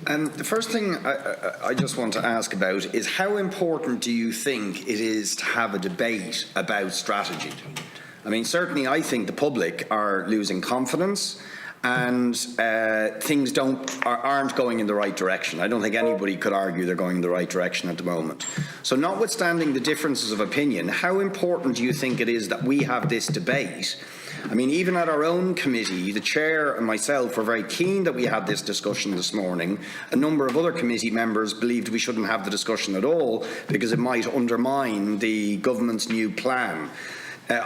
The first thing I just want to ask about is how important do you think it is to have a debate about strategy? I mean, certainly I think the public are losing confidence and things aren't going in the right direction. I don't think anybody could argue they're going in the right direction at the moment. So notwithstanding the differences of opinion, how important do you think it is that we have this debate? I mean, even at our own committee, the chair and myself were very keen that we had this discussion this morning. A number of other committee members believed we shouldn't have the discussion at all because it might undermine the government's new plan.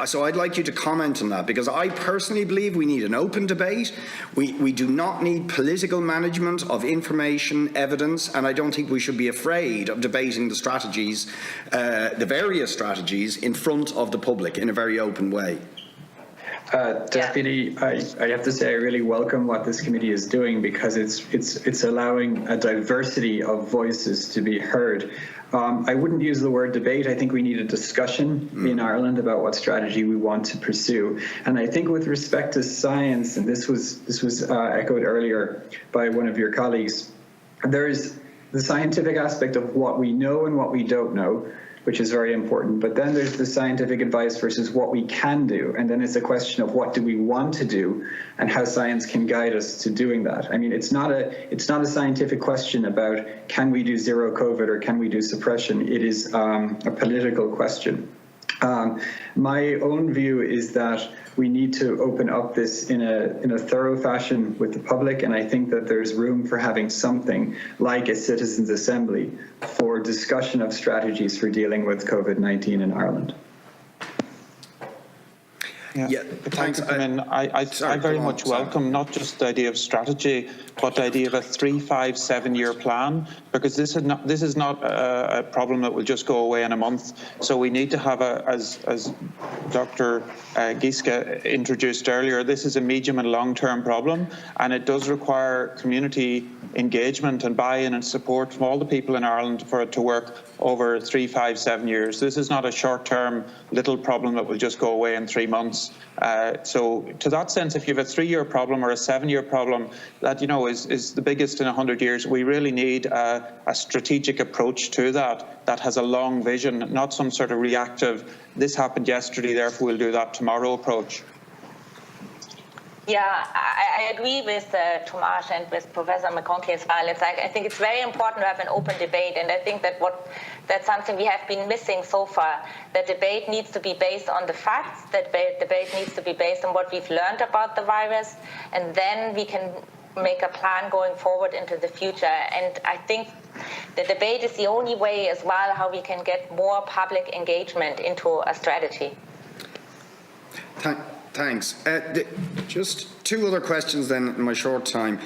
So I'd like you to comment on that, because I personally believe we need an open debate. We do not need political management of information, evidence, and I don't think we should be afraid of debating the strategies, the various strategies, in front of the public in a very open way. Deputy, I have to say I really welcome what this committee is doing, because it's allowing a diversity of voices to be heard. I wouldn't use the word debate. I think we need a discussion in Ireland about what strategy we want to pursue. And I think with respect to science, and this was echoed earlier by one of your colleagues, there's the scientific aspect of what we know and what we don't know, which is very important. But then there's the scientific advice versus what we can do. And then it's a question of what do we want to do and how science can guide us to doing that. I mean, it's not a scientific question about can we do zero COVID or can we do suppression. It is a political question. My own view is that we need to open up this in a thorough fashion with the public, and I think that there's room for having something like a citizens' assembly for discussion of strategies for dealing with COVID-19 in Ireland. Yeah, thanks. I very much welcome not just the idea of strategy, but the idea of a 3, 5, 7-year plan, because this is not a problem that will just go away in a month. So we need to have as Dr. Giske introduced earlier, this is a medium and long-term problem, and it does require community engagement and buy-in and support from all the people in Ireland for it to work over 3, 5, 7 years. This is not a short-term little problem that will just go away in 3 months. So to that sense, if you have a 3-year problem or a 7-year problem that, you know, is the biggest in 100 years, we really need a strategic approach to that has a long vision, not some sort of reactive, this happened yesterday, therefore we'll do that tomorrow approach. Yeah, I agree with Tomas and with Professor McConkie as well. It's like, I think it's very important to have an open debate, and I think that's something we have been missing so far. The debate needs to be based on the facts. The debate needs to be based on what we've learned about the virus, and then we can make a plan going forward into the future. And I think the debate is the only way as well how we can get more public engagement into a strategy. Thanks. Just 2 other questions then in my short time.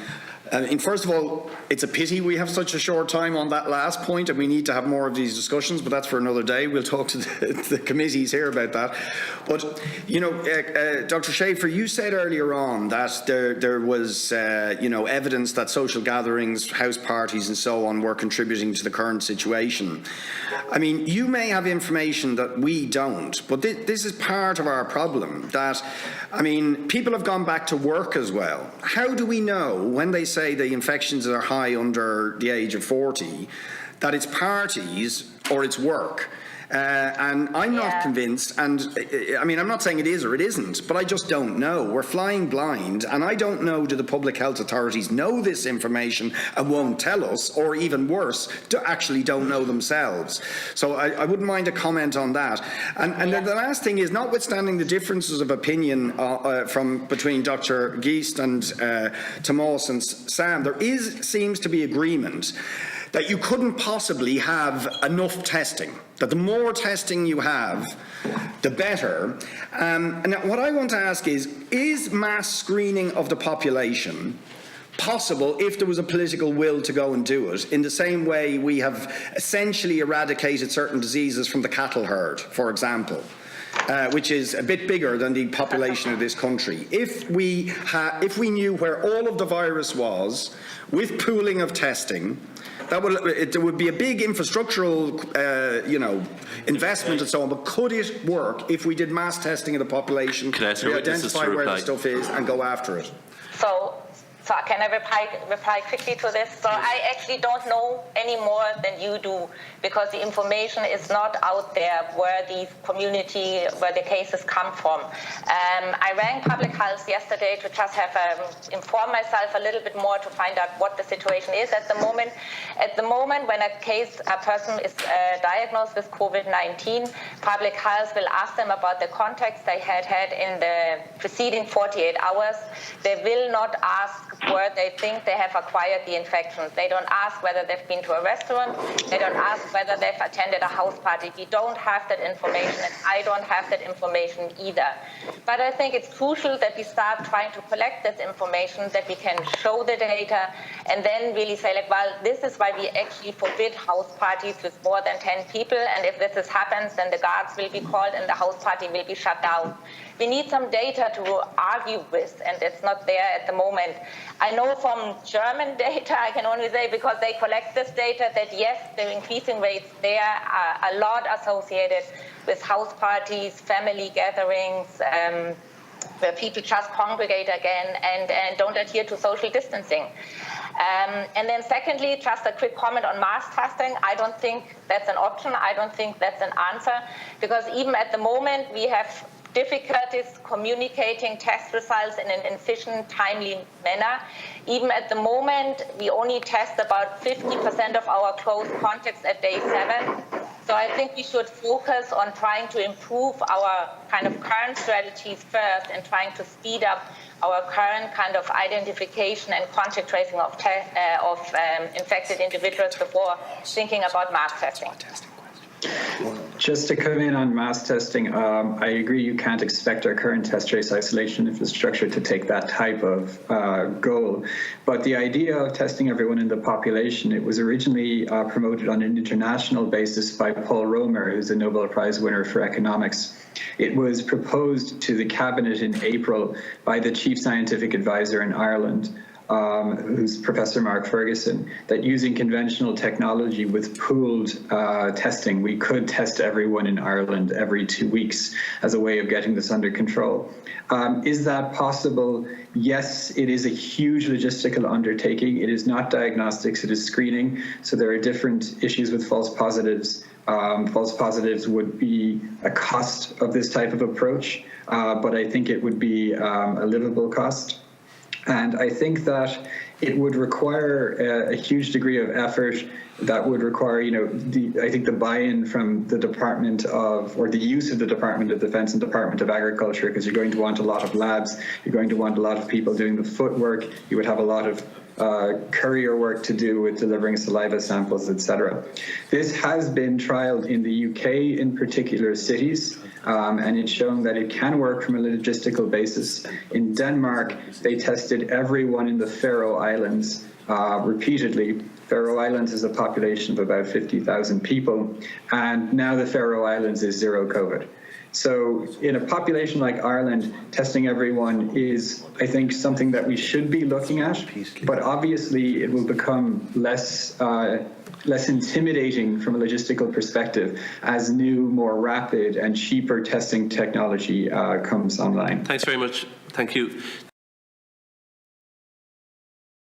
First of all, it's a pity we have such a short time on that last point, and we need to have more of these discussions, but that's for another day. We'll talk to the committees here about that. But, you know, Dr. Schaefer, you said earlier on that there was, you know, evidence that social gatherings, house parties and so on were contributing to the current situation. I mean, you may have information that we don't, but this is part of our problem. That, I mean, people have gone back to work as well. How do we know when they say the infections are high under the age of 40, that it's parties or it's work? And I'm not convinced, and I mean, I'm not saying it is or it isn't, but I just don't know. We're flying blind, and I don't know, do the public health authorities know this information and won't tell us, or even worse, actually don't know themselves? So I wouldn't mind a comment on that. And then the last thing is, notwithstanding the differences of opinion between Dr. Geest and Tomas and Sam, there seems to be agreement that you couldn't possibly have enough testing, that the more testing you have, the better. And what I want to ask is mass screening of the population possible if there was a political will to go and do it, in the same way we have essentially eradicated certain diseases from the cattle herd, for example? Which is a bit bigger than the population of this country. If we knew where all of the virus was, with pooling of testing, there would be a big infrastructural, investment and so on. But could it work if we did mass testing of the population to identify where the stuff is and go after it? So, So can I reply quickly to this? So I actually don't know any more than you do, because the information is not out there where where the cases come from. I rang public health yesterday to just have inform myself a little bit more to find out what the situation is at the moment. At the moment, when a person is diagnosed with COVID-19, public health will ask them about the contacts they had in the preceding 48 hours. They will not ask where they think they have acquired the infection. They don't ask whether they've been to a restaurant. They don't ask whether they've attended a house party. We don't have that information, and I don't have that information either. But I think it's crucial that we start trying to collect this information, that we can show the data, and then really say, like, well, this is why we actually forbid house parties with more than 10 people, and if this happens, then the guards will be called and the house party will be shut down. We need some data to argue with, and it's not there at the moment. I know from German data, I can only say, because they collect this data, that yes, the increasing rates there are a lot associated with house parties, family gatherings, where people just congregate again and don't adhere to social distancing. And then secondly, just a quick comment on mass testing. I don't think that's an option. I don't think that's an answer, because even at the moment, we have difficulties communicating test results in an efficient, timely manner. Even at the moment, we only test about 50% of our close contacts at day 7. So I think we should focus on trying to improve our kind of current strategies first, and trying to speed up our current kind of identification and contact tracing of infected individuals before thinking about mass testing. Just to come in on mass testing, I agree you can't expect our current test trace isolation infrastructure to take that type of goal. But the idea of testing everyone in the population, it was originally promoted on an international basis by Paul Romer, who's a Nobel Prize winner for economics. It was proposed to the cabinet in April by the chief scientific advisor in Ireland, who's Professor Mark Ferguson, that using conventional technology with pooled testing, we could test everyone in Ireland every 2 weeks as a way of getting this under control. Is that possible? Yes, it is a huge logistical undertaking. It is not diagnostics, it is screening. So there are different issues with false positives. False positives would be a cost of this type of approach, but I think it would be a livable cost. And I think that it would require a huge degree of effort. That would require, I think the buy-in from the Department of, or the use of the Department of Defense and Department of Agriculture, because you're going to want a lot of labs, you're going to want a lot of people doing the footwork, you would have a lot of courier work to do with delivering saliva samples, etc. This has been trialed in the UK in particular cities, and it's shown that it can work from a logistical basis. In Denmark, they tested everyone in the Faroe Islands repeatedly. Faroe Islands is a population of about 50,000 people, and now the Faroe Islands is zero COVID. So in a population like Ireland, testing everyone is, I think, something that we should be looking at, but obviously it will become less intimidating from a logistical perspective as new, more rapid and cheaper testing technology comes online. Thanks very much. Thank you.